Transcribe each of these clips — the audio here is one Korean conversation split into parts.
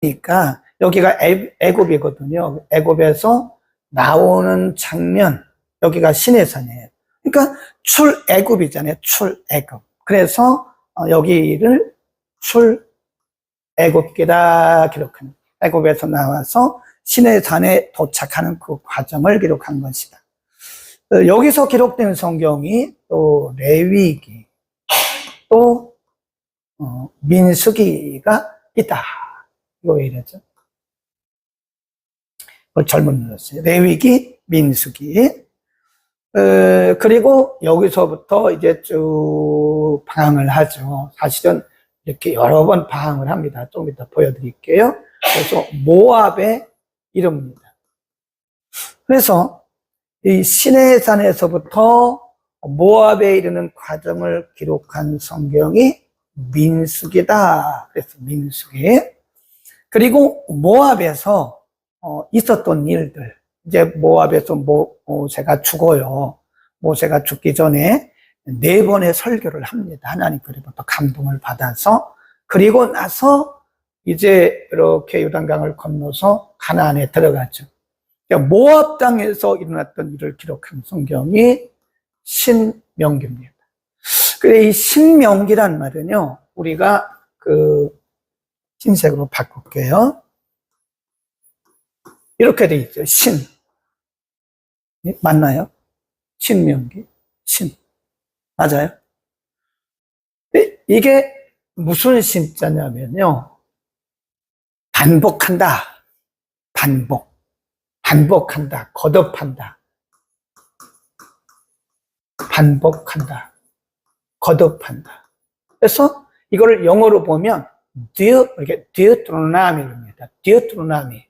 그러니까 여기가 애굽이거든요. 애굽에서 나오는 장면, 여기가 시내산이에요. 그러니까 출애굽이잖아요. 출애굽. 그래서 여기를 출애굽기다 기록합니다. 애굽에서 나와서 시내산에 도착하는 그 과정을 기록한 것이다. 여기서 기록된 성경이 또 레위기, 또 민수기가 있다. 이거 왜 이러죠? 잘못 눌렀어요. 레위기, 민수기. 그리고 여기서부터 이제 쭉 방황을 하죠. 사실은 이렇게 여러 번 방황을 합니다. 좀 이따 보여드릴게요. 그래서 모압에 이릅니다. 그래서 이 시내산에서부터 모압에 이르는 과정을 기록한 성경이 민수기다. 그래서 민수기. 그리고 모압에서 있었던 일들, 이제 모압에서 모세가 죽어요. 모세가 죽기 전에 4번의 설교를 합니다. 하나님 그로부터 감동을 받아서. 그리고 나서 이제 이렇게 요단강을 건너서 가나안에 들어가죠. 그러니까 모압 땅에서 일어났던 일을 기록한 성경이 신명기입니다. 그래, 이 신명기란 말은요, 우리가 흰색으로 바꿀게요. 이렇게 돼 있죠. 신. 맞나요? 신명기. 신. 맞아요? 이게 무슨 신자냐면요. 반복한다. 반복. 반복한다. 거듭한다. 반복한다. 거듭한다. 그래서 이거를 영어로 보면 이렇게 디우트로나미입니다. 디우트로나미.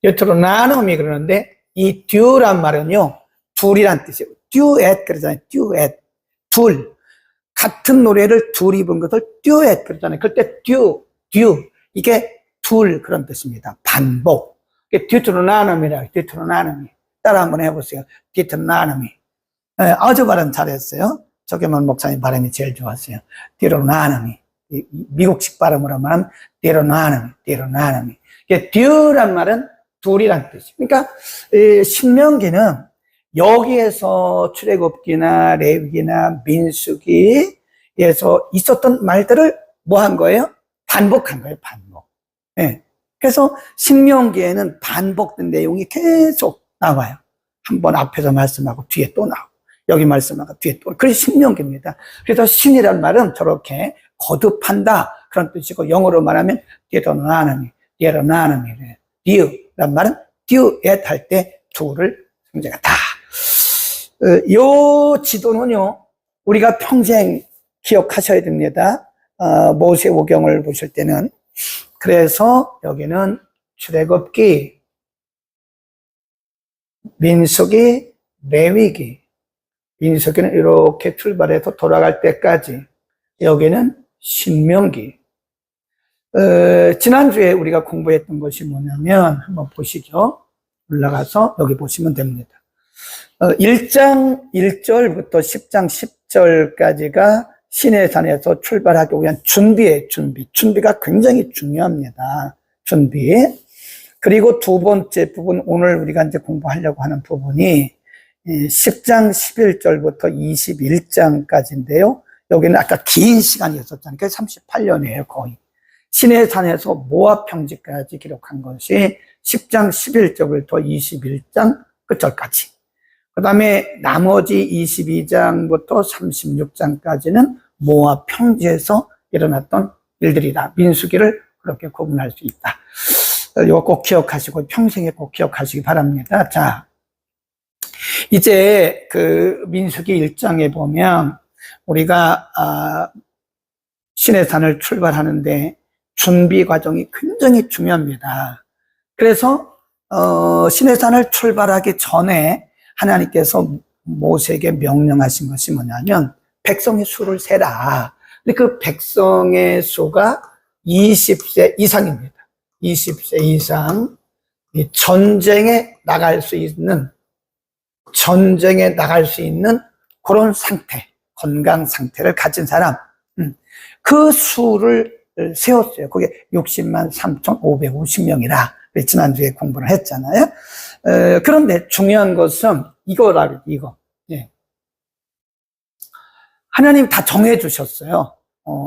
디우트로나미 그러는데 이 듀란 말은요. 둘이란 뜻이에요. 듀엣 그러잖아요. 듀엣. 둘. 같은 노래를 둘이 부른 것을 듀엣 그러잖아요. 그때 듀 이게 둘 그런 뜻입니다. 반복. 디우트로나미라. 디우트로나미. 따라 한번 해보세요. 디우트로나미. 아주 발음 잘했어요. 저게만 목사님 발음이 제일 좋았어요. 디우트로나미. 미국식 발음으로 말하면 디우트로나미. 듀란 말은 둘이란 뜻이에요. 그러니까 신명기는 여기에서 출애굽기나 레위기나 민수기에서 있었던 말들을 뭐 한 거예요? 반복한 거예요. 반복. 네. 그래서 신명기에는 반복된 내용이 계속 나와요. 한번 앞에서 말씀하고 뒤에 또 나오고 여기 말씀하고 뒤에 또. 그게 신명기입니다. 그래서 신이란 말은 저렇게 거듭한다 그런 뜻이고 영어로 말하면 디우트로나미. 디우란 말은 듀엣 할 때 둘을 성질하다. 요 지도는요 우리가 평생 기억하셔야 됩니다. 모세오경을 보실 때는. 그래서 여기는 출애굽기, 민수기, 레위기. 민수기는 이렇게 출발해서 돌아갈 때까지. 여기는 신명기. 지난주에 우리가 공부했던 것이 뭐냐면 한번 보시죠. 올라가서 여기 보시면 됩니다. 1장 1절부터 10장 10절까지가 시내산에서 출발하기 위한 준비예요. 준비가 굉장히 중요합니다. 준비. 그리고 두 번째 부분, 오늘 우리가 이제 공부하려고 하는 부분이 10장 11절부터 21장까지인데요. 여기는 아까 긴 시간이었었잖아요. 그게 38년이에요, 거의. 시내산에서 모압 평지까지 기록한 것이 10장 11절부터 21장 끝절까지. 그 다음에 나머지 22장부터 36장까지는 모압 평지에서 일어났던 일들이다. 민수기를 그렇게 구분할 수 있다. 이거 꼭 기억하시고 평생에 꼭 기억하시기 바랍니다. 자, 이제 민수기 1장에 보면 우리가 시내산을 출발하는데 준비 과정이 굉장히 중요합니다. 그래서 시내산을 출발하기 전에 하나님께서 모세에게 명령하신 것이 뭐냐면 백성의 수를 세라. 근데 그 백성의 수가 20세 이상입니다. 20세 이상 전쟁에 나갈 수 있는 그런 상태, 건강 상태를 가진 사람. 그 수를 세웠어요. 그게 60만 3,550명이라 지난주에 공부를 했잖아요. 그런데 중요한 것은 이거라, 이거. 예. 하나님 다 정해주셨어요.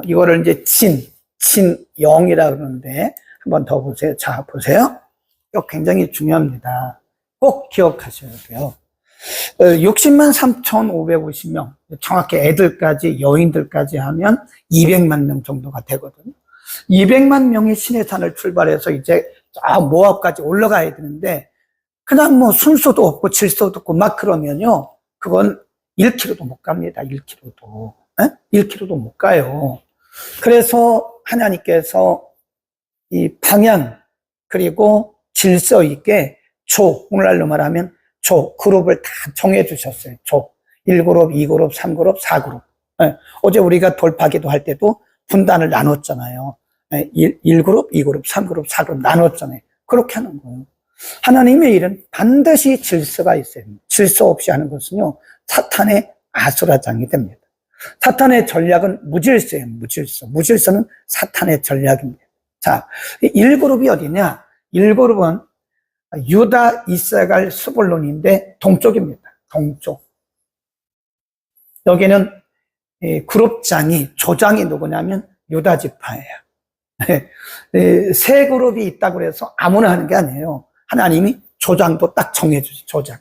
이거를 이제 진영이라 그러는데, 한 번 더 보세요. 자, 보세요. 이거 굉장히 중요합니다. 꼭 기억하셔야 돼요. 60만 3,550명, 정확히 애들까지, 여인들까지 하면 200만 명 정도가 되거든요. 200만 명이 시내산을 출발해서 이제 모압까지 올라가야 되는데, 그냥 뭐 순서도 없고 질서도 없고 막 그러면요, 그건 1km도 못 갑니다. 1km도. 1km도 못 가요. 그래서 하나님께서 이 방향, 그리고 질서 있게 오늘날로 말하면 그룹을 다 정해 주셨어요. 1그룹, 2그룹, 3그룹, 4그룹. 어제 우리가 돌파기도 할 때도 분단을 나눴잖아요. 1그룹, 2그룹, 3그룹, 4그룹 나눴잖아요. 그렇게 하는 거예요. 하나님의 일은 반드시 질서가 있어요. 질서 없이 하는 것은요, 사탄의 아수라장이 됩니다. 사탄의 전략은 무질서예요. 무질서는 사탄의 전략입니다. 자, 1그룹이 어디냐? 1그룹은 유다, 이사갈, 스불론인데 동쪽입니다. 동쪽. 여기는 그룹장이, 조장이 누구냐면 유다 지파예요. 세 그룹이 있다고 해서 아무나 하는 게 아니에요. 하나님이 조장도 딱 정해주죠. 조장.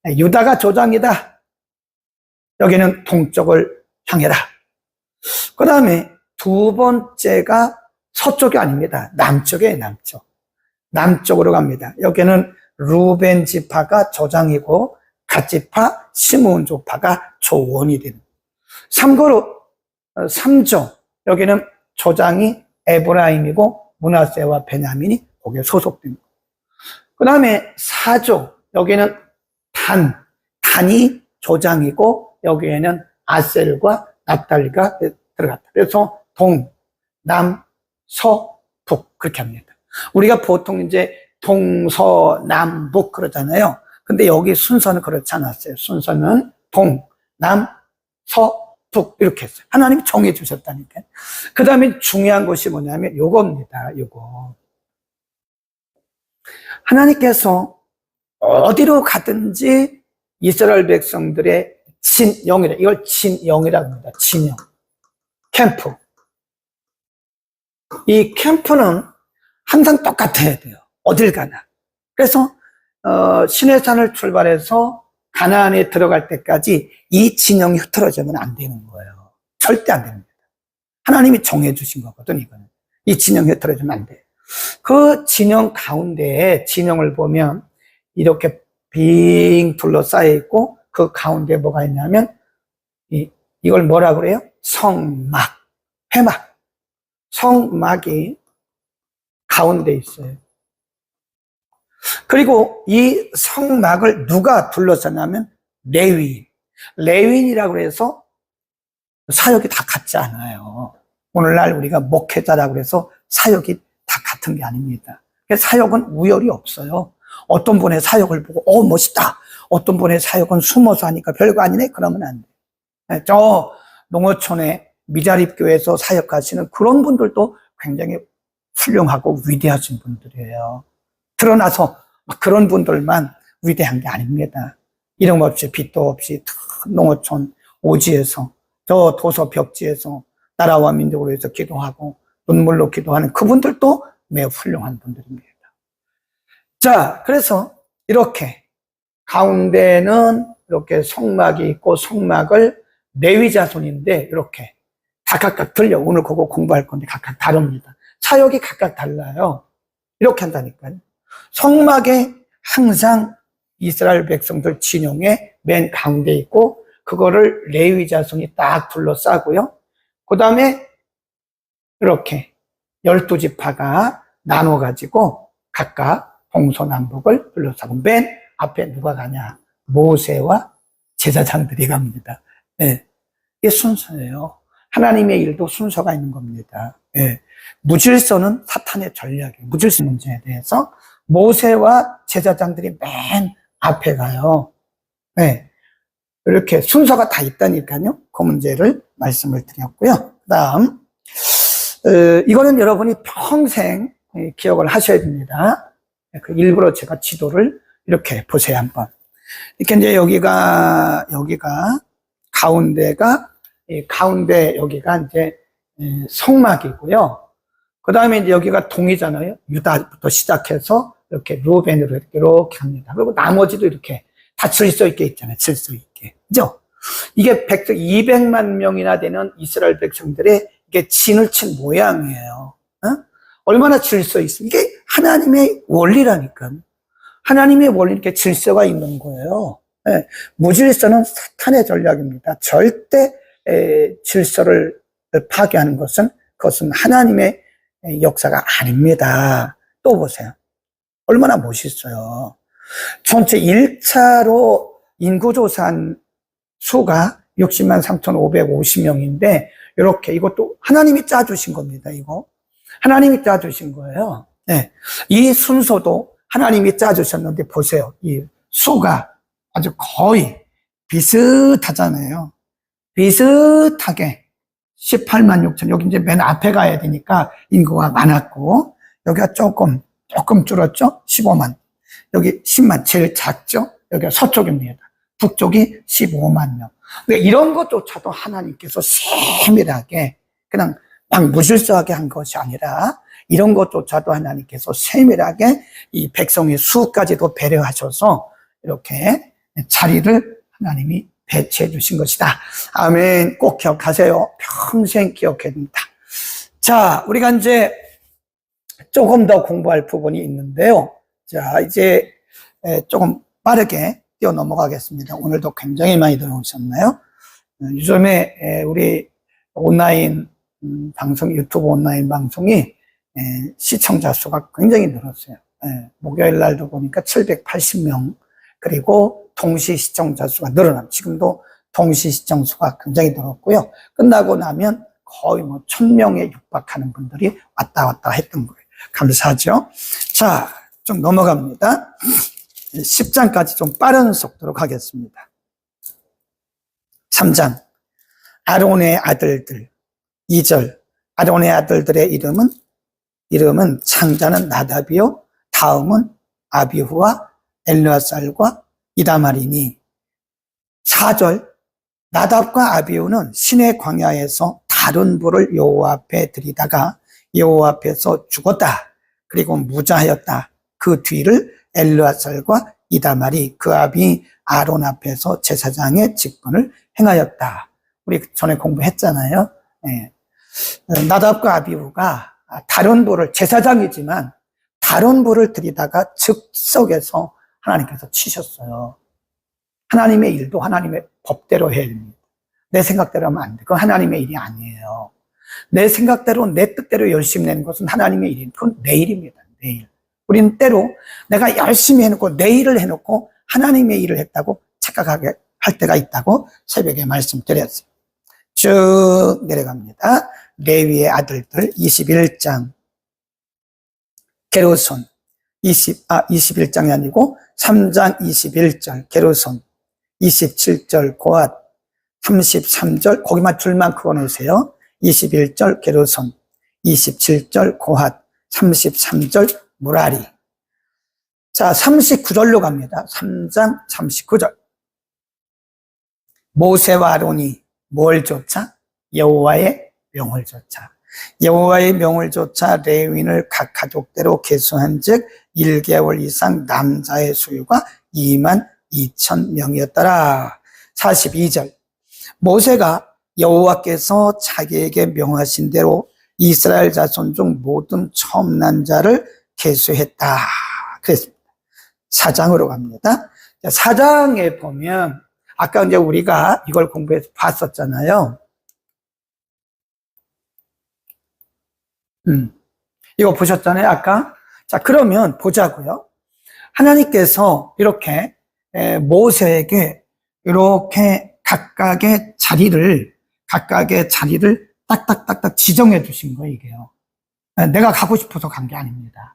유다가 조장이다. 여기는 동쪽을 향해라. 그 다음에 두 번째가 서쪽이 아닙니다. 남쪽이에요. 남쪽으로 갑니다. 여기는 루벤 지파가 조장이고 갓 지파, 시므온 지파가 조원이 되는. 3그룹, 3조. 여기는 조장이 에브라임이고 므낫세와 베냐민이 거기에 소속됩니다. 그 다음에 4조. 여기는 단이 조장이고 여기에는 아셀과 납달리가 들어갔다. 그래서 동, 남, 서, 북 그렇게 합니다. 우리가 보통 이제 동서남북 그러잖아요. 근데 여기 순서는 그렇지 않았어요. 순서는 동, 남, 서, 북 이렇게 했어요. 하나님이 정해 주셨다니까요. 그 다음에 중요한 것이 뭐냐면 요겁니다. 요거. 하나님께서 어디로 가든지 이스라엘 백성들의 진영이라, 이걸 진영이라고 합니다. 진영. 캠프. 이 캠프는 항상 똑같아야 돼요. 어딜 가나. 그래서 시내산을 출발해서 가나안에 들어갈 때까지 이 진영이 흐트러지면 안 되는 거예요. 절대 안 됩니다. 하나님이 정해주신 거거든, 이거는. 이 진영이 흐트러지면 안 돼요. 그 진영 가운데에 진영을 보면 이렇게 빙 둘러싸여 있고 그 가운데 뭐가 있냐면 이걸 뭐라 그래요? 성막, 회막. 성막이 가운데 있어요. 그리고 이 성막을 누가 둘러쌌냐면 레위인이라고 해서 사역이 다 같지 않아요. 오늘날 우리가 목회자라고 해서 사역이 다 같은 게 아닙니다. 사역은 우열이 없어요. 어떤 분의 사역을 보고 멋있다. 어떤 분의 사역은 숨어서 하니까 별거 아니네. 그러면 안 돼. 저 농어촌에 미자립교회에서 사역하시는 그런 분들도 굉장히 훌륭하고 위대하신 분들이에요. 드러나서 그런 분들만 위대한 게 아닙니다. 이름 없이 빛도 없이 농어촌 오지에서 저 도서 벽지에서 나라와 민족을 위해서 기도하고 눈물로 기도하는 그분들도 매우 훌륭한 분들입니다. 자, 그래서 이렇게 가운데는 이렇게 성막이 있고 성막을 레위 자손인데 이렇게 다 각각 들려. 오늘 그거 공부할 건데 각각 다릅니다. 사역이 각각 달라요. 이렇게 한다니까요. 성막에 항상 이스라엘 백성들 진영의 맨 가운데 있고 그거를 레위 자손이 딱 둘러싸고요. 그 다음에 이렇게 12지파가 나눠가지고 각각 동서남북을 둘러싸고 맨 앞에 누가 가냐? 모세와 제사장들이 갑니다. 네. 이게 순서예요. 하나님의 일도 순서가 있는 겁니다. 네. 무질서는 사탄의 전략이에요. 무질서 문제에 대해서 모세와 제사장들이 맨 앞에 가요. 네. 이렇게 순서가 다 있다니까요. 그 문제를 말씀을 드렸고요. 다음, 이거는 여러분이 평생 기억을 하셔야 됩니다. 그 일부러 제가 지도를 이렇게 보세요, 한번. 이렇게 이제 여기가 가운데 여기가 이제 성막이고요. 그 다음에 이제 여기가 동이잖아요. 유다부터 시작해서 이렇게 루벤으로 이렇게 갑니다. 그리고 나머지도 이렇게 다 질서 있게 있잖아요. 질서 있게. 그죠? 이게 200만 명이나 되는 이스라엘 백성들의 이게 진을 친 모양이에요. 얼마나 질서 있습니까? 이게 하나님의 원리라니까. 하나님의 원리 이렇게 질서가 있는 거예요. 무질서는 사탄의 전략입니다. 절대 질서를 파괴하는 그것은 하나님의 역사가 아닙니다. 또 보세요. 얼마나 멋있어요. 전체 1차로 인구조사한 수가 60만 3,550명인데 이렇게 이것도 하나님이 짜주신 겁니다. 이거 하나님이 짜주신 거예요. 네. 이 순서도 하나님이 짜주셨는데 보세요. 이 수가 아주 거의 비슷하잖아요. 비슷하게 18만 6천. 여기 이제 맨 앞에 가야 되니까 인구가 많았고 여기가 조금 줄었죠. 15만. 여기 10만 제일 작죠. 여기가 서쪽입니다. 북쪽이 15만 명. 그러니까 이런 것조차도 하나님께서 세밀하게 그냥 막 무질서하게 한 것이 아니라 이런 것조차도 하나님께서 세밀하게 이 백성의 수까지도 배려하셔서 이렇게 자리를 하나님이 배치해 주신 것이다. 아멘. 꼭 기억하세요. 평생 기억해야 됩니다. 자, 우리가 이제 조금 더 공부할 부분이 있는데요. 자, 이제 조금 빠르게 뛰어 넘어가겠습니다. 오늘도 굉장히 많이 들어오셨나요? 요즘에 우리 온라인 방송, 유튜브 온라인 방송이 시청자 수가 굉장히 늘었어요. 목요일 날도 보니까 780명, 그리고 동시 시청자 수가 늘어납니다. 지금도 동시 시청 수가 굉장히 늘었고요. 끝나고 나면 거의 1000명에 육박하는 분들이 왔다 갔다 했던 거예요. 감사하죠? 자, 좀 넘어갑니다. 10장까지 좀 빠른 속도로 가겠습니다. 3장. 아론의 아들들. 2절. 아론의 아들들의 이름은 창자는 나답이요. 다음은 아비후와 엘르아살과 이다말이니. 4절. 나답과 아비후는 시내 광야에서 다른 불을 여호와 앞에 들이다가 여호와 앞에서 죽었다. 그리고 무자하였다. 그 뒤를 엘르아살과 이다말이 그 아비 아론 앞에서 제사장의 직분을 행하였다. 우리 전에 공부했잖아요. 나답과 아비후가 다른 불을, 제사장이지만 다른 불을 들이다가 즉석에서 하나님께서 치셨어요. 하나님의 일도 하나님의 법대로 해야 됩니다. 내 생각대로 하면 안 돼. 그건 하나님의 일이 아니에요. 내 생각대로, 내 뜻대로 열심히 내는 것은 하나님의 일입니다. 그건 내 일입니다. 내 일. 우리는 때로 내가 열심히 해놓고 내 일을 해놓고 하나님의 일을 했다고 착각하게 할 때가 있다고 새벽에 말씀드렸어요. 쭉 내려갑니다. 레위의 아들들 21장 게르손 21장이 아니고 3장 21절 게르손 27절 고앗 33절 거기만 줄만 그어놓으세요. 21절 게르손 27절 고앗 33절 무라리. 자, 39절로 갑니다. 3장 39절. 모세와 아론이 뭘 쫓아? 여호와의 명을 쫓아. 여호와의 명을 쫓아 레위인을 각 가족대로 계수한 즉 1개월 이상 남자의 수유가 22,000명이었더라. 42절. 모세가 여호와께서 자기에게 명하신 대로 이스라엘 자손 중 모든 처음 난 자를 계수했다. 그랬습니다. 4장으로 갑니다. 4장에 보면 아까 이제 우리가 이걸 공부해서 봤었잖아요. 이거 보셨잖아요, 아까. 자, 그러면 보자고요. 하나님께서 이렇게 모세에게 이렇게 각각의 자리를 딱딱딱딱 지정해 주신 거예요, 이게요. 내가 가고 싶어서 간 게 아닙니다.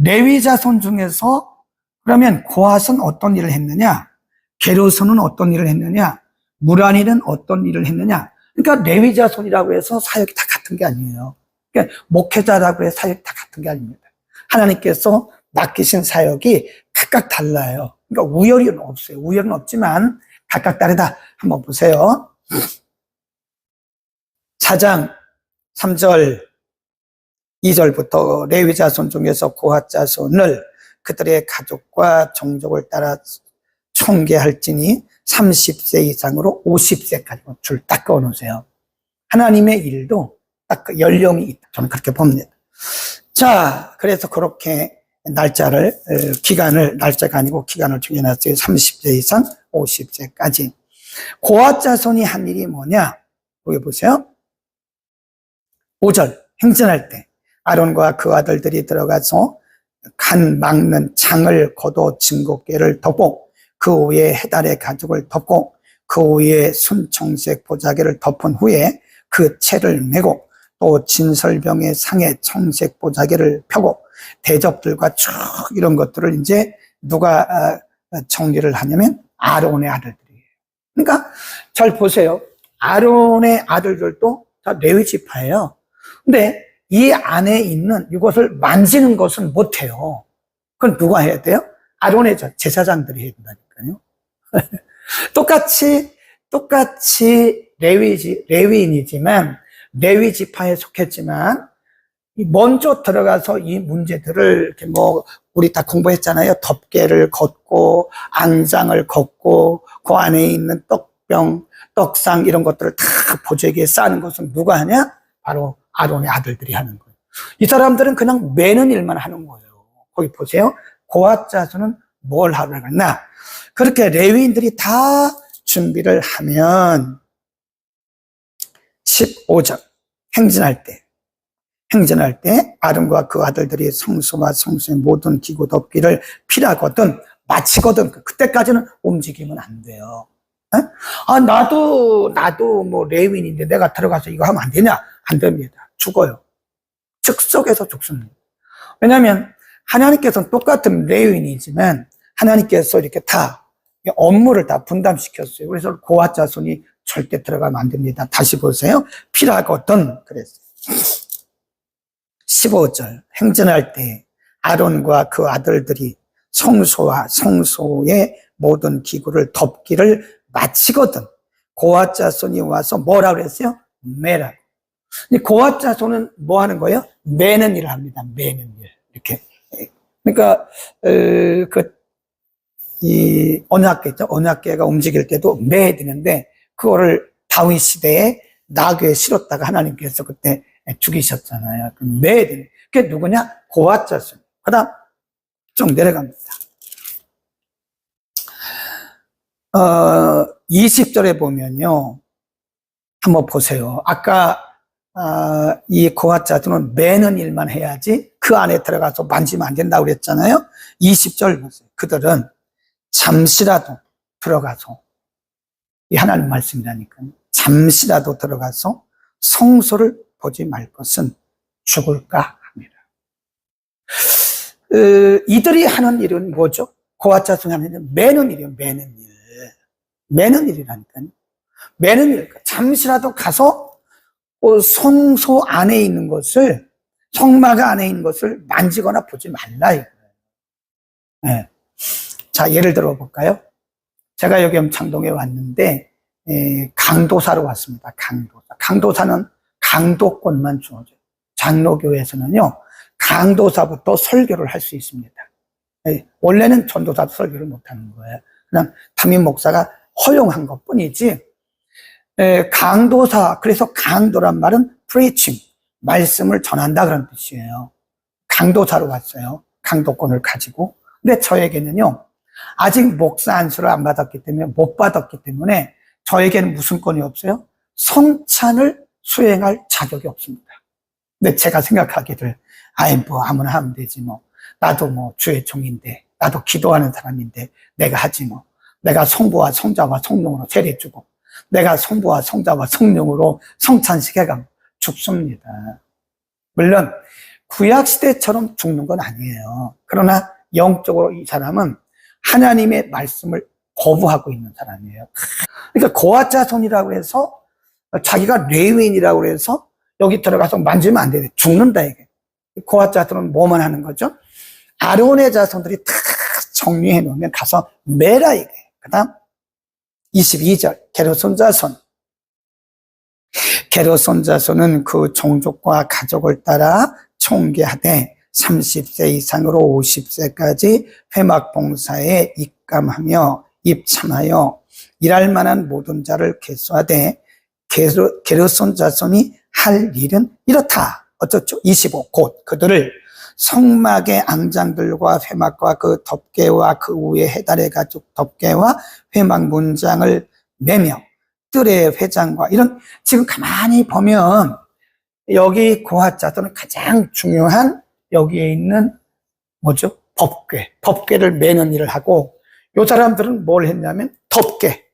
레위 자손 중에서 그러면 고핫은 어떤 일을 했느냐? 게르손은 어떤 일을 했느냐? 무라리는 어떤 일을 했느냐? 그러니까 레위 자손이라고 해서 사역이 다 같은 게 아니에요. 그러니까 목회자라고 해서 사역이 다 같은 게 아닙니다. 하나님께서 맡기신 사역이 각각 달라요. 그러니까 우열은 없어요. 우열은 없지만 각각 다르다. 한번 보세요. 4장 3절 2절부터 레위 자손 중에서 고핫 자손을 그들의 가족과 종족을 따라 총계할지니 30세 이상으로 50세까지 줄 딱 그어놓으세요. 하나님의 일도 딱 그 연령이 있다. 저는 그렇게 봅니다. 자, 그래서 그렇게 날짜가 아니고 기간을 정해놨어요. 30세 이상 50세까지. 고핫 자손이 한 일이 뭐냐? 여기 보세요. 5절 행진할 때 아론과 그 아들들이 들어가서 간 막는 창을 거둬 증거궤를 덮고 그 위에 해달의 가죽을 덮고 그 위에 순청색 보자기를 덮은 후에 그 채를 메고 또 진설병의 상에 청색 보자기를 펴고 대접들과 쭉 이런 것들을 이제 누가 정리를 하냐면 아론의 아들들이에요. 그러니까 잘 보세요. 아론의 아들들도 다 레위 지파예요. 근데 이 안에 있는 이것을 만지는 것은 못해요. 그건 누가 해야 돼요? 아론의 제사장들이 해야 된다니까요. 똑같이 레위인이지만 레위 지파에 속했지만 먼저 들어가서 이 문제들을 이렇게 우리 다 공부했잖아요. 덮개를 걷고 안장을 걷고 그 안에 있는 떡병, 떡상 이런 것들을 다 보재기에 쌓는 것은 누가 하냐? 바로 아론의 아들들이 하는 거예요. 이 사람들은 그냥 매는 일만 하는 거예요. 거기 보세요. 고핫 자손은 뭘 하려고 했나? 그렇게 레위인들이 다 준비를 하면 15절 행진할 때 아론과 그 아들들이 성소와 성소의 모든 기구 덮기를 필하거든 마치거든 그때까지는 움직이면 안 돼요. 아 나도 뭐 레위인인데 내가 들어가서 이거 하면 안 되냐? 안 됩니다. 죽어요. 즉석에서 죽습니다. 왜냐하면 하나님께서는 똑같은 레위인이지만 하나님께서 이렇게 다 업무를 다 분담시켰어요. 그래서 고핫 자손이 절대 들어가면 안 됩니다. 다시 보세요. 필하거든 그랬어요. 15절 행진할 때 아론과 그 아들들이 성소와 성소의 모든 기구를 덮기를 마치거든 고핫 자손이 와서 뭐라 그랬어요? 매라. 고핫 자손은 뭐 하는 거예요? 매는 일을 합니다. 매는 일. 이렇게. 그러니까 이 언약궤죠. 언약궤가 움직일 때도 매야 되는데 그거를 다윗 시대에 나귀에 실었다가 하나님께서 그때 죽이셨잖아요. 매야 되는. 그게 누구냐? 고핫 자손. 그다음 좀 내려갑니다. 20절에 보면요. 한번 보세요. 아까 이 고핫 자손은 매는 일만 해야지 그 안에 들어가서 만지면 안 된다고 그랬잖아요. 20절 보세요. 그들은 잠시라도 들어가서 이 하나님 말씀이라니까요. 잠시라도 들어가서 성소를 보지 말 것은 죽을까 합니다. 이들이 하는 일은 뭐죠? 고핫 자손이 하는 일은 매는 일이에요. 매는 일. 매는 일이라니까요. 매는 일. 잠시라도 가서 성소 안에 있는 것을 성막 안에 있는 것을 만지거나 보지 말라 이거예요. 네. 자, 예를 들어 볼까요? 제가 여기 창동에 왔는데 강도사로 왔습니다. 강도사는 강도권만 주어져요. 장로교에서는요 강도사부터 설교를 할 수 있습니다. 원래는 전도사도 설교를 못하는 거예요. 그냥 담임 목사가 허용한 것 뿐이지. 강도사, 그래서 강도란 말은 preaching, 말씀을 전한다 그런 뜻이에요. 강도사로 왔어요. 강도권을 가지고. 근데 저에게는요 아직 목사 안수를 안 받았기 때문에 못 받았기 때문에 저에게는 무슨 권이 없어요? 성찬을 수행할 자격이 없습니다. 근데 제가 생각하기를 뭐 아무나 하면 되지 뭐. 나도 뭐 주의 종인데 나도 기도하는 사람인데 내가 하지 뭐. 내가 성부와 성자와 성령으로 세례주고 내가 성부와 성자와 성령으로 성찬식 해가면 죽습니다. 물론 구약시대처럼 죽는 건 아니에요. 그러나 영적으로 이 사람은 하나님의 말씀을 거부하고 있는 사람이에요. 그러니까 고핫 자손이라고 해서 자기가 레위인이라고 해서 여기 들어가서 만지면 안 돼. 죽는다, 이게. 고핫 자손은 뭐만 하는 거죠? 아론의 자손들이 다 정리해 놓으면 가서 매라, 이게. 그 다음, 22절, 게르손 자손. 게르손 자손은 그 종족과 가족을 따라 총계하되 30세 이상으로 50세까지 회막 봉사에 입감하며 입참하여 일할 만한 모든 자를 계수하되 게르손 자손이 할 일은 이렇다. 어쩌죠? 25. 곧 그들을 성막의 앙장들과 회막과 그 덮개와 그 위에 해달의 가죽 덮개와 회막 문장을 매며 뜰의 회장과 이런, 지금 가만히 보면 여기 고핫 자손은 가장 중요한 여기에 있는 뭐죠? 덮개를 매는 일을 하고, 요 사람들은 뭘 했냐면 덮개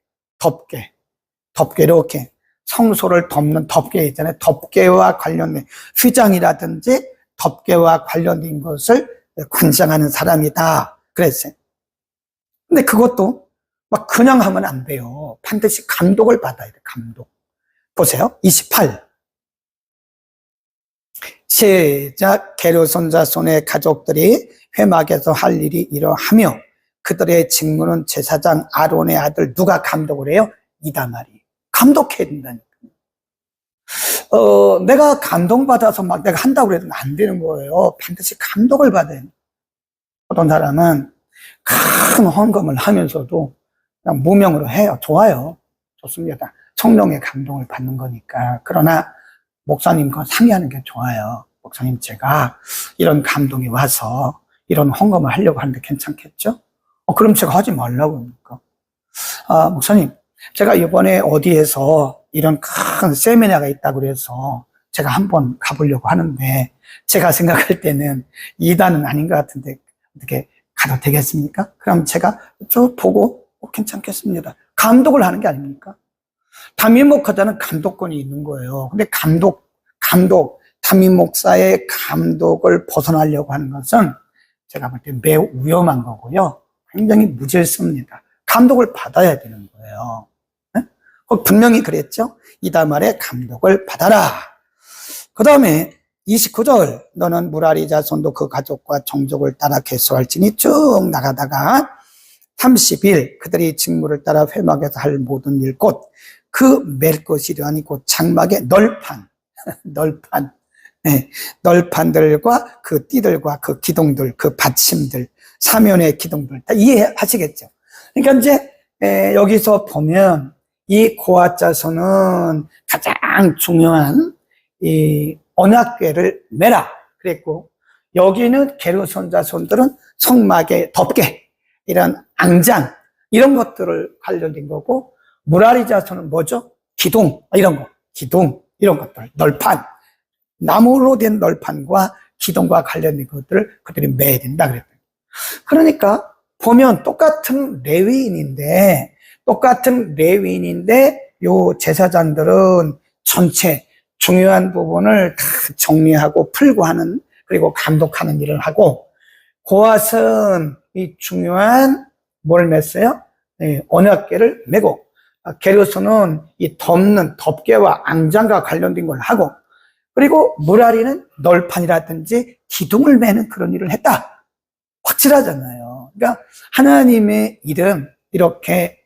이렇게 성소를 덮는 덮개 있잖아요. 덮개와 관련된 휘장이라든지 덮개와 관련된 것을 관장하는 사람이다 그랬어요. 근데 그것도 막 그냥 하면 안 돼요. 반드시 감독을 받아야 돼요. 감독. 보세요. 28. 시작. 게르손 자손의 가족들이 회막에서 할 일이 이러하며 그들의 직무는 제사장 아론의 아들 누가 감독을 해요? 이다말이. 감독해야 된다니까. 내가 감동받아서 막 내가 한다고 해도 안 되는 거예요. 반드시 감독을 받아야 돼요. 어떤 사람은 큰 헌금을 하면서도 그냥 무명으로 해요. 좋아요. 좋습니다. 성령의 감동을 받는 거니까. 그러나 목사님과 상의하는 게 좋아요. 목사님, 제가 이런 감동이 와서 이런 헌금을 하려고 하는데 괜찮겠죠? 그럼 제가 하지 말라고 합니까? 목사님, 제가 이번에 어디에서 이런 큰 세미나가 있다고 그래서 제가 한번 가보려고 하는데 제가 생각할 때는 이단은 아닌 것 같은데 어떻게 가도 되겠습니까? 그럼 제가 쭉 보고 괜찮겠습니다. 감독을 하는 게 아닙니까? 담임 목사자는 감독권이 있는 거예요. 근데 담임 목사의 감독을 벗어나려고 하는 것은 제가 볼 때 매우 위험한 거고요. 굉장히 무질서입니다. 감독을 받아야 되는 거예요. 네? 분명히 그랬죠? 이다말의 감독을 받아라. 그 다음에 29절, 너는 무라리 자손도 그 가족과 종족을 따라 계수할지니 쭉 나가다가 30일 그들이 직무를 따라 회막에서 할 모든 일 곧 그 맬 것이려니 곧 장막의 널판 네, 널판들과 그 띠들과 그 기둥들, 그 받침들, 사면의 기둥들 다 이해하시겠죠? 그러니까 이제 여기서 보면 이 고핫 자손은 가장 중요한 이 언약궤를 매라 그랬고, 여기는 게르손 자손들은 성막의 덮개, 이런 앙장 이런 것들을 관련된 거고, 무라리 자손은 뭐죠? 기둥 이런 것들, 널판, 나무로 된 널판과 기둥과 관련된 것들을 그들이 매야 된다 그랬어요. 그러니까 보면 똑같은 레위인인데 요 제사장들은 전체 중요한 부분을 다 정리하고 풀고 하는, 그리고 감독하는 일을 하고, 고핫은 이 중요한 뭘 맸어요? 언약궤를 메고, 게르손은 이 덮는 덮개와 앙장과 관련된 걸 하고, 그리고 무라리는 널판이라든지 기둥을 매는 그런 일을 했다. 확실하잖아요. 그러니까 하나님의 일은 이렇게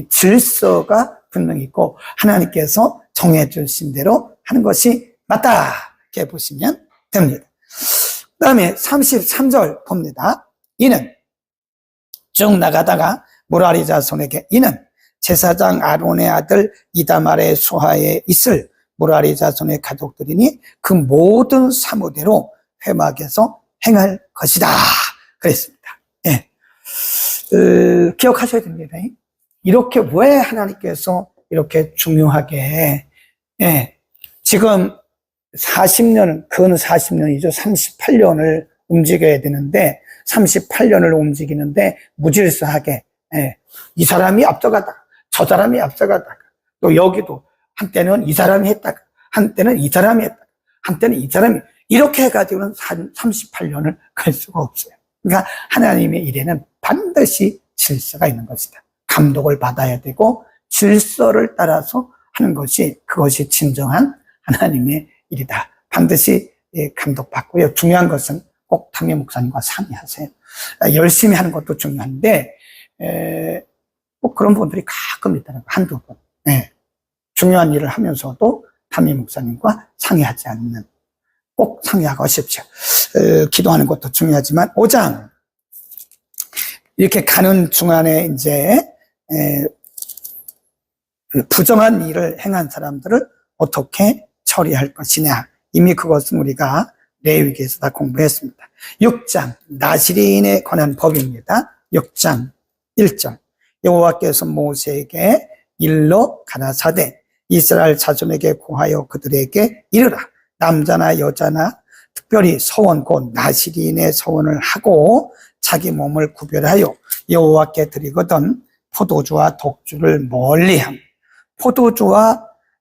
질서가 분명히 있고 하나님께서 정해주신 대로 하는 것이 맞다. 이렇게 보시면 됩니다. 그 다음에 33절 봅니다. 이는 쭉 나가다가 무라리 자손에게, 이는 제사장 아론의 아들 이다말의 수하에 있을 무라리 자손의 가족들이니 그 모든 사무대로 회막에서 행할 것이다 그랬습니다. 예. 기억하셔야 됩니다. 이렇게 왜 하나님께서 이렇게 중요하게, 지금 40년, 근 40년이죠. 38년을 움직여야 되는데 38년을 움직이는데 무질서하게, 이 사람이 앞서가다가 저 사람이 앞서가다가, 또 여기도 한때는 이 사람이 했다가 한때는 이 사람이 했다가 한때는 이 사람이, 이렇게 해가지고는 38년을 갈 수가 없어요. 그러니까 하나님의 일에는 반드시 질서가 있는 것이다. 감독을 받아야 되고 질서를 따라서 하는 것이 그것이 진정한 하나님의 일이다. 반드시 감독받고요. 중요한 것은 꼭 담임 목사님과 상의하세요. 열심히 하는 것도 중요한데 꼭 그런 분들이 가끔 있다는 거, 한두 분. 중요한 일을 하면서도 담임 목사님과 상의하지 않는, 꼭 상의하고 하십시오. 기도하는 것도 중요하지만 5장 이렇게 가는 중간에 이제 부정한 일을 행한 사람들을 어떻게 처리할 것이냐, 이미 그것은 우리가 레위기에서 다 공부했습니다. 6장 나시린에 관한 법입니다. 6장 1절 여호와께서 모세에게 일러 가라사대 이스라엘 자손에게 고하여 그들에게 이르라. 남자나 여자나 특별히 서원 곧 나시린의 서원을 하고 자기 몸을 구별하여 여호와께 드리거든 포도주와 독주를 멀리함.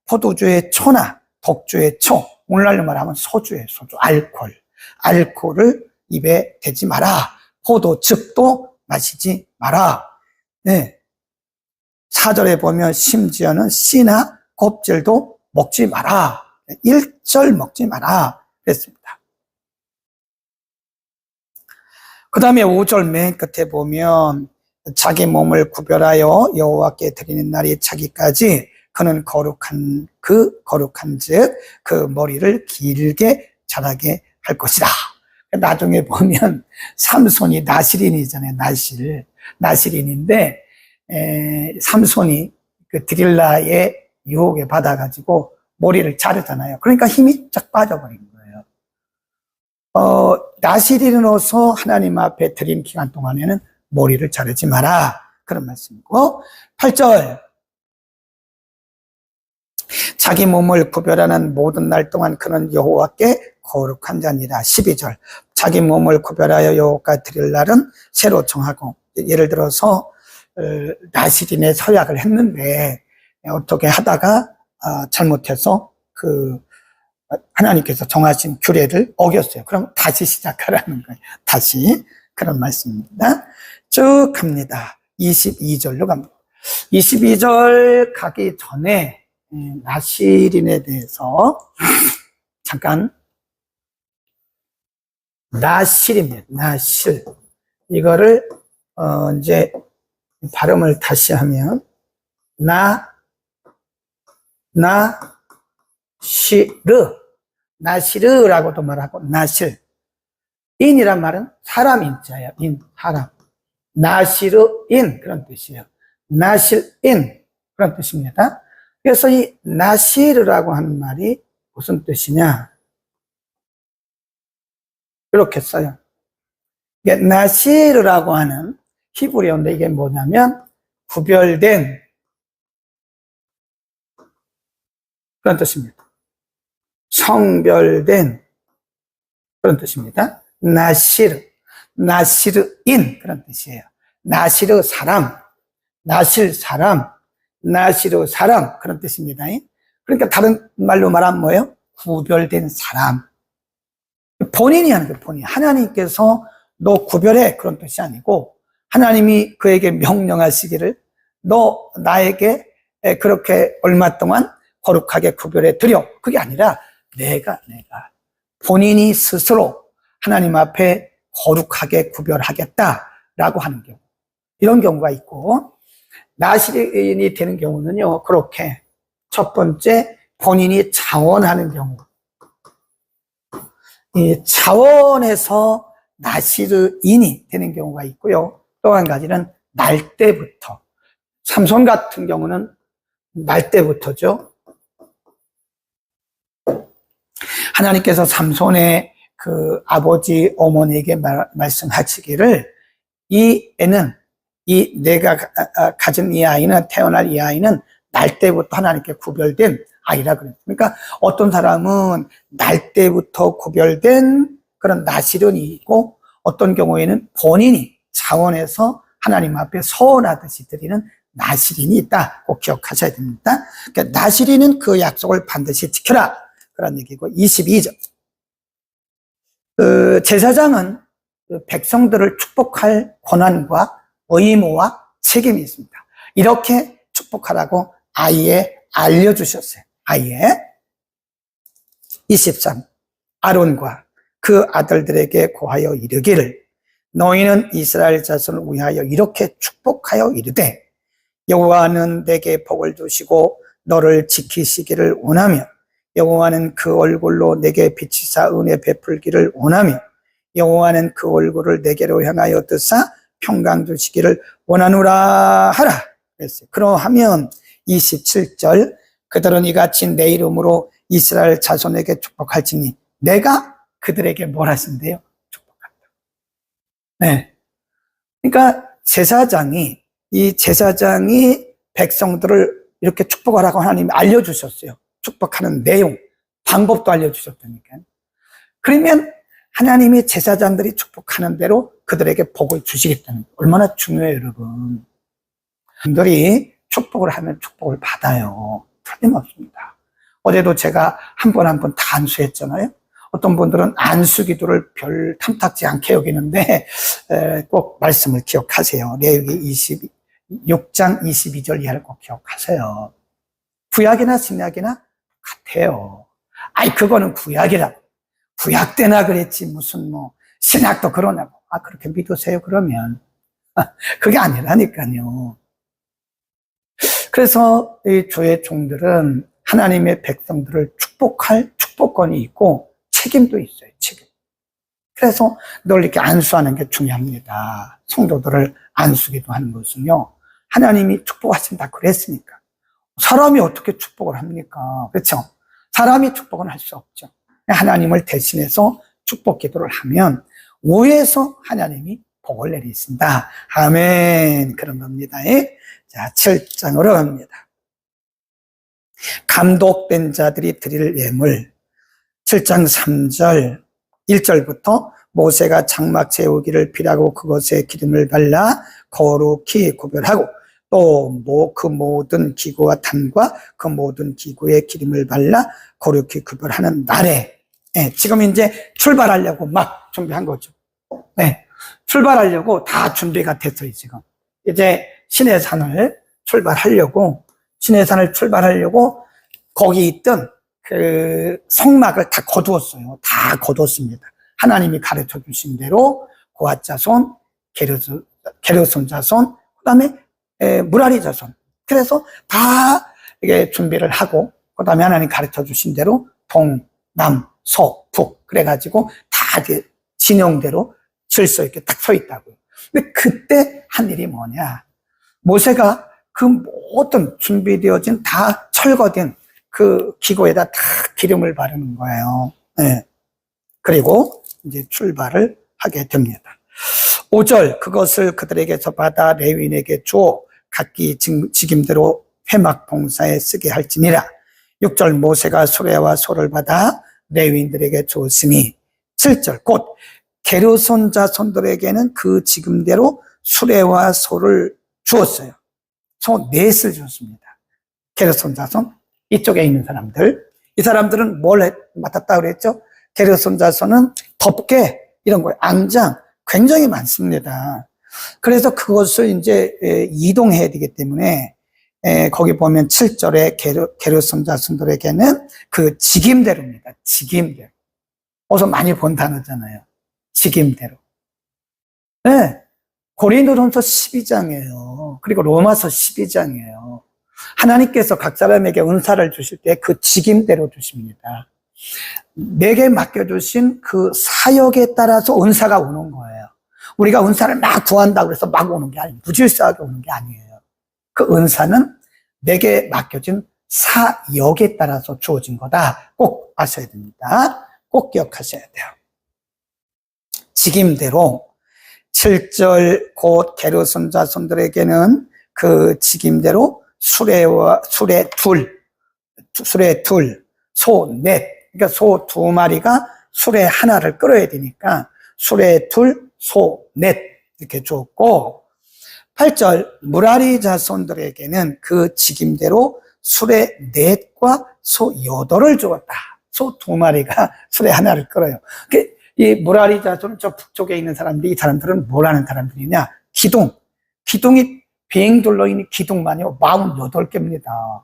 포도주의 초나 독주의 초, 오늘날로 말하면 소주의 소주, 알코올을 입에 대지 마라. 포도즙도 마시지 마라. 4절에 보면 심지어는 씨나 껍질도 먹지 마라. 1절 먹지 마라 그랬습니다. 그 다음에 5절 맨 끝에 보면 자기 몸을 구별하여 여호와께 드리는 날이 차기까지 그는 거룩한즉 그 머리를 길게 자라게 할 것이다. 나중에 보면 삼손이 나시린이잖아요. 나시린인데 삼손이 그 드릴라의 유혹에 받아가지고 머리를 자르잖아요. 그러니까 힘이 쫙 빠져버린 거예요. 나시린으로서 하나님 앞에 드린 기간 동안에는 머리를 자르지 마라. 그런 말씀이고 8절 자기 몸을 구별하는 모든 날 동안 그는 여호와께 거룩한 자니라. 12절 자기 몸을 구별하여 여호와께 드릴 날은 새로 정하고, 예를 들어서 나시린의 서약을 했는데 어떻게 하다가 잘못해서 하나님께서 정하신 규례를 어겼어요. 그럼 다시 시작하라는 거예요. 다시. 그런 말씀입니다. 쭉 갑니다. 22절로 갑니다. 22절 가기 전에 나시린에 대해서 잠깐. 나실입니다. 나실. 이거를 이제 발음을 다시 하면 나시르라고도 말하고 나실. 인이란 말은 사람 인자예요. 사람. 나시르인 그런 뜻이에요. 나실인 그런 뜻입니다. 그래서 이 나시르라고 하는 말이 무슨 뜻이냐? 이렇게 써요. 이게 나시르라고 하는 히브리어인데 이게 뭐냐면 구별된 그런 뜻입니다. 성별된 그런 뜻입니다. 나시르인 그런 뜻이에요. 나시르 사람, 나시르 사람 그런 뜻입니다. 그러니까 다른 말로 말하면 뭐예요? 구별된 사람. 본인이 하는 거예요. 본인. 하나님께서 너 구별해 그런 뜻이 아니고 하나님이 그에게 명령하시기를 너 나에게 그렇게 얼마 동안 거룩하게 구별해 드려. 그게 아니라 내가 본인이 스스로 하나님 앞에 거룩하게 구별하겠다라고 하는 경우. 이런 경우가 있고, 나시린이 되는 경우는요, 그렇게 첫 번째 본인이 자원하는 경우. 이 자원에서 나시르인이 되는 경우가 있고요. 또 한 가지는 날 때부터. 삼손 같은 경우는 날 때부터죠. 하나님께서 삼손의 그 아버지 어머니에게 말씀하시기를 이 애는 내가 가진 이 아이는 태어날 이 아이는 날 때부터 하나님께 구별된 아이라 그랬어요. 그러니까 어떤 사람은 날 때부터 구별된 그런 나시른이 있고 어떤 경우에는 본인이 자원해서 하나님 앞에 서원하듯이 드리는 나시린이 있다. 꼭 기억하셔야 됩니다. 그러니까 나시린은 그 약속을 반드시 지켜라. 그런 얘기고 22절. 제사장은 백성들을 축복할 권한과 의무와 책임이 있습니다. 이렇게 축복하라고 아이의 알려주셨어요. 아예. 23. 아론과 그 아들들에게 고하여 이르기를 너희는 이스라엘 자손을 위하여 이렇게 축복하여 이르되 여호와는 내게 복을 주시고 너를 지키시기를 원하며 여호와는 그 얼굴로 내게 비치사 은혜 베풀기를 원하며 여호와는 그 얼굴을 내게로 향하여 드사 평강 주시기를 원하노라 하라 그랬어요. 그러하면 27절 그들은 이같이 내 이름으로 이스라엘 자손에게 축복할지니 내가 그들에게 뭘 하신대요? 축복한다. 네. 그러니까 이 제사장이 백성들을 이렇게 축복하라고 하나님이 알려주셨어요. 축복하는 내용, 방법도 알려주셨다니까요. 그러면 하나님이 제사장들이 축복하는 대로 그들에게 복을 주시겠다는 거예요. 얼마나 중요해요, 여러분. 분들이 축복을 하면 축복을 받아요. 틀림없습니다. 어제도 제가 한 번 한 번 다 안수했잖아요. 어떤 분들은 안수 기도를 별 탐탁지 않게 여기는데 꼭 말씀을 기억하세요. 레위기 6장 22절 이하를 꼭 기억하세요. 구약이나 신약이나 같아요. 아이 그거는 구약이라고. 구약 때나 그랬지 무슨 뭐 신약도 그러냐고. 아 그렇게 믿으세요 그러면. 그게 아니라니까요. 그래서 이 주의 종들은 하나님의 백성들을 축복할 축복권이 있고 책임도 있어요. 책임. 그래서 늘 이렇게 안수하는 게 중요합니다. 성도들을 안수기도 하는 것은요. 하나님이 축복하신다 그랬으니까. 사람이 어떻게 축복을 합니까? 그렇죠? 사람이 축복은 할 수 없죠. 하나님을 대신해서 축복 기도를 하면 위에서 하나님이 복을 내리신다. 아멘. 그런 겁니다. 자, 7장으로 갑니다. 감독된 자들이 드릴 예물. 7장 3절 1절부터 모세가 장막 세우기를 피라고 그것에 기름을 발라 거룩히 구별하고 또 그 모든 기구와 단과 그 모든 기구에 기름을 발라 거룩히 구별하는 날에 지금 이제 출발하려고 막 준비한 거죠. 출발하려고 다 준비가 됐어요. 지금 이제 시내산을 출발하려고 거기 있던 그 성막을 다 거두었어요. 다 거두었습니다. 하나님이 가르쳐 주신 대로 고핫 자손, 게르손 자손, 그다음에 무라리 자손. 그래서 다 이게 준비를 하고 그다음에 하나님 가르쳐 주신 대로 동, 남, 서, 북 그래가지고 다 이제 진영대로 질서 있게 딱 서 있다고요. 근데 그때 한 일이 뭐냐? 모세가 그 모든 준비되어진 다 철거된 그 기구에다 다 기름을 바르는 거예요. 그리고 이제 출발을 하게 됩니다. 5절 그것을 그들에게서 받아 레위인에게 주어 각기 직임대로 회막 봉사에 쓰게 할지니라. 6절 모세가 수레와 소를 받아 레위인들에게 주었으니 7절 곧 게르손 자손들에게는 그 직임대로 수레와 소를 주었어요. 소 넷을 주었습니다. 게르손 자손 이쪽에 있는 사람들, 이 사람들은 뭘 맡았다 그랬죠? 게르손 자손은 덮개 이런 거예요. 앙장 굉장히 많습니다. 그래서 그것을 이제 이동해야 되기 때문에 거기 보면 7절에 게르손 자손들에게는 그 직임대로입니다. 직임대로. 어서 많이 본 단어잖아요. 직임대로. 고린도전서 12장이에요. 그리고 로마서 12장이에요. 하나님께서 각 사람에게 은사를 주실 때 그 직임대로 주십니다. 내게 맡겨주신 그 사역에 따라서 은사가 오는 거예요. 우리가 은사를 막 구한다고 해서 막 오는 게 아니에요. 무질서하게 오는 게 아니에요. 그 은사는 내게 맡겨진 사역에 따라서 주어진 거다. 꼭 아셔야 됩니다. 꼭 기억하셔야 돼요. 직임대로 7절 곧 게르손 자손들에게는 그 직임대로 수레 둘, 소 넷, 그러니까 소 2마리가 수레 하나를 끌어야 되니까 수레 둘, 소 넷 이렇게 줬고 8절 무라리 자손들에게는 그 직임대로 수레 넷과 소 8을 주었다. 소 2마리가 수레 하나를 끌어요. 이 무라리 자손은 저 북쪽에 있는 사람들이 이 사람들은 뭘 하는 사람들이냐? 기둥이 비행들로 있는 기둥만요 48개입니다.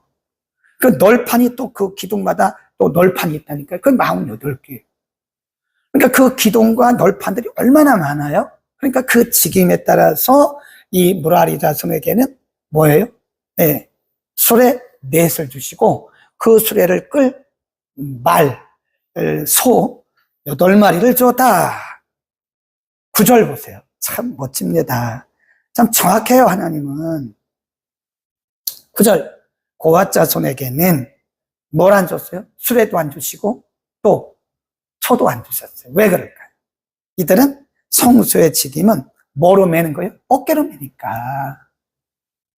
그 널판이 또 그 기둥마다 또 널판이 있다니까요. 그 48개. 그러니까 그 기둥과 널판들이 얼마나 많아요? 그러니까 그 직임에 따라서 이 무라리 자손에게는 뭐예요? 네, 수레 넷을 주시고 그 수레를 끌 말, 소 8마리를 줬다. 9절 보세요. 참 멋집니다. 참 정확해요, 하나님은. 9절, 고앗 자손에게는 뭘 안 줬어요? 수레도 안 주시고 또 소도 안 주셨어요. 왜 그럴까요? 이들은 성소의 직임은 뭐로 매는 거예요? 어깨로 매니까.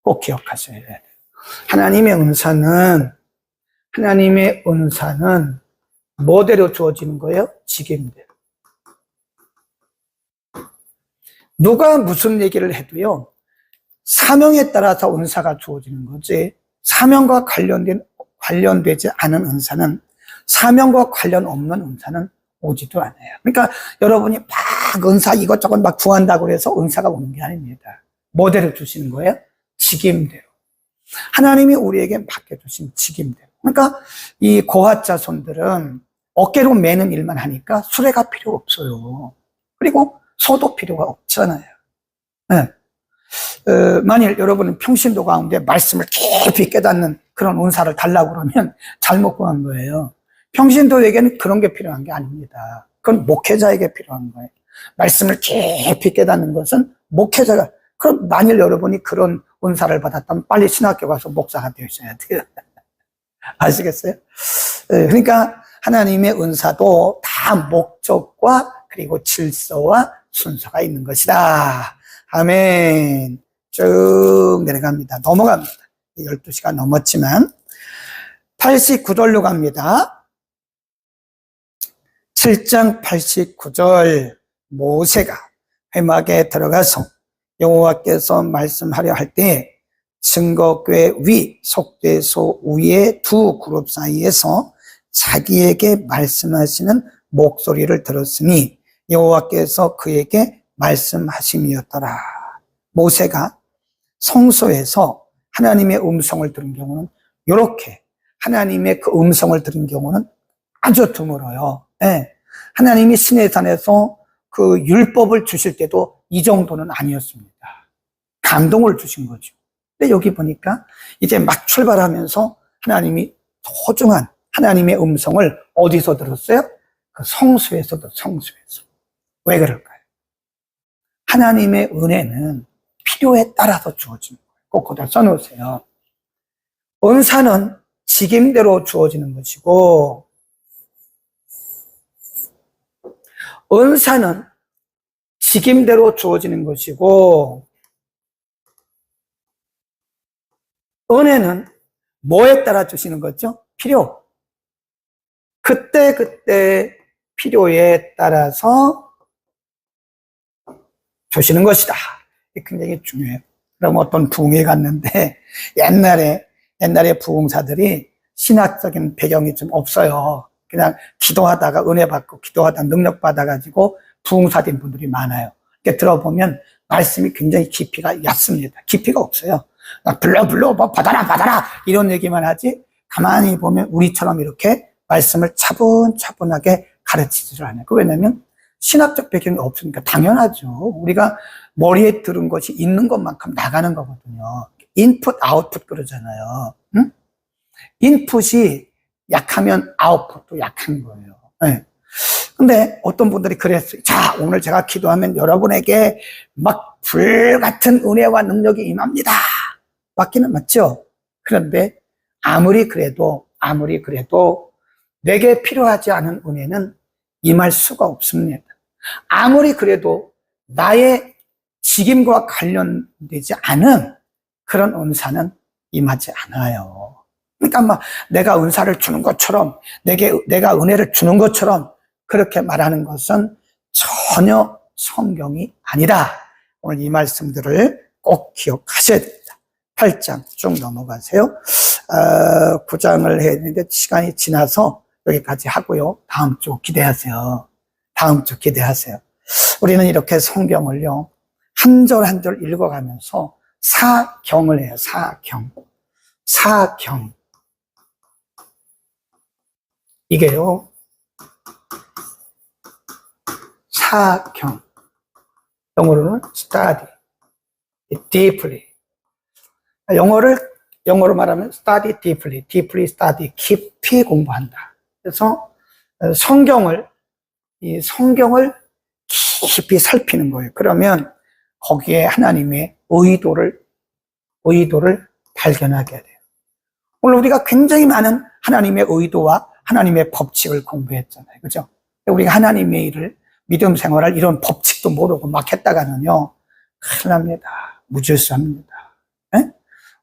꼭 기억하셔야 돼요. 하나님의 은사는 뭐대로 주어지는 거예요? 직임대로. 누가 무슨 얘기를 해도요, 사명에 따라서 은사가 주어지는 거지, 사명과 관련되지 않은 은사는, 사명과 관련 없는 은사는 오지도 않아요. 그러니까 여러분이 막 은사 이것저것 막 구한다고 해서 은사가 오는 게 아닙니다. 뭐대로 주시는 거예요? 직임대로. 하나님이 우리에게 맡겨주신 직임대로. 그러니까 이 고앗 자손들은 어깨로 매는 일만 하니까 수레가 필요 없어요. 그리고 소도 필요가 없잖아요. 네. 만일 여러분은 평신도 가운데 말씀을 깊이 깨닫는 그런 은사를 달라고 그러면 잘못 구한 거예요. 평신도에게는 그런 게 필요한 게 아닙니다. 그건 목회자에게 필요한 거예요. 말씀을 깊이 깨닫는 것은 목회자가, 그럼 만일 여러분이 그런 은사를 받았다면 빨리 신학교 가서 목사가 되셔야 돼요. 아시겠어요? 그러니까 하나님의 은사도 다 목적과 그리고 질서와 순서가 있는 것이다. 아멘. 쭉 내려갑니다. 넘어갑니다. 12시가 넘었지만 89절로 갑니다. 7장 89절. 모세가 회막에 들어가서 여호와께서 말씀하려 할 때 증거궤 위, 속죄소 위의 두 그룹 사이에서 자기에게 말씀하시는 목소리를 들었으니 여호와께서 그에게 말씀하심이었더라. 모세가 성소에서 하나님의 음성을 들은 경우는, 이렇게 하나님의 그 음성을 들은 경우는 아주 드물어요. 네. 하나님이 시내산에서 그 율법을 주실 때도 이 정도는 아니었습니다. 감동을 주신 거죠. 근데 여기 보니까 이제 막 출발하면서 하나님이 소중한 하나님의 음성을 어디서 들었어요? 그 성소에서도, 성소에서. 왜 그럴까요? 하나님의 은혜는 필요에 따라서 주어지는 거예요. 꼭 거기다 써놓으세요. 은사는 직임대로 주어지는 것이고, 은사는 직임대로 주어지는 것이고, 은혜는 뭐에 따라 주시는 거죠? 필요. 그때 필요에 따라서 주시는 것이다. 이게 굉장히 중요해요. 그럼 어떤 부흥회 갔는데 옛날에 부흥사들이 신학적인 배경이 좀 없어요. 그냥 기도하다가 은혜 받고 기도하다가 능력 받아가지고 부흥사된 분들이 많아요. 이렇게 들어보면 말씀이 굉장히 깊이가 얕습니다. 깊이가 없어요. 불러 뭐 받아라 이런 얘기만 하지, 가만히 보면 우리처럼 이렇게 말씀을 차분차분하게 가르치지를 않아요. 왜냐면 신학적 배경이 없으니까. 당연하죠. 우리가 머리에 들은 것이 있는 것만큼 나가는 거거든요. 인풋, 아웃풋 그러잖아요. 응? 인풋이 약하면 아웃풋도 약한 거예요. 네. 근데 어떤 분들이 그랬어요. 자, 오늘 제가 기도하면 여러분에게 막 불같은 은혜와 능력이 임합니다. 맞기는 맞죠? 그런데 아무리 그래도 내게 필요하지 않은 은혜는 임할 수가 없습니다. 아무리 그래도 나의 직임과 관련되지 않은 그런 은사는 임하지 않아요. 그러니까 막 내가 은사를 주는 것처럼, 내가 은혜를 주는 것처럼 그렇게 말하는 것은 전혀 성경이 아니다. 오늘 이 말씀들을 꼭 기억하셔야 됩니다. 8장 쭉 넘어가세요. 9장을 해야 되는데 시간이 지나서 여기까지 하고요. 다음 주 기대하세요. 우리는 이렇게 성경을요, 한 절 한 절 읽어가면서 사경을 해요. 사경. 이게요, 사경. 영어로는 study, deeply. 영어로 말하면 study deeply, deeply study, 깊이 공부한다. 그래서 이 성경을 깊이 살피는 거예요. 그러면 거기에 하나님의 의도를 발견하게 돼요. 오늘 우리가 굉장히 많은 하나님의 의도와 하나님의 법칙을 공부했잖아요. 그죠? 우리가 하나님의 일을, 믿음 생활을 이런 법칙도 모르고 막 했다가는요, 큰일 납니다. 무질서합니다. 네?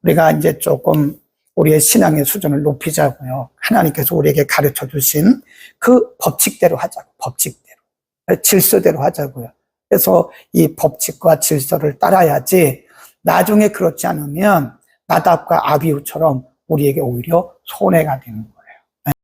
우리가 이제 조금 우리의 신앙의 수준을 높이자고요. 하나님께서 우리에게 가르쳐 주신 그 법칙대로 하자고, 법칙대로. 질서대로 하자고요. 그래서 이 법칙과 질서를 따라야지 나중에 그렇지 않으면 나답과 아비후처럼 우리에게 오히려 손해가 되는 거예요.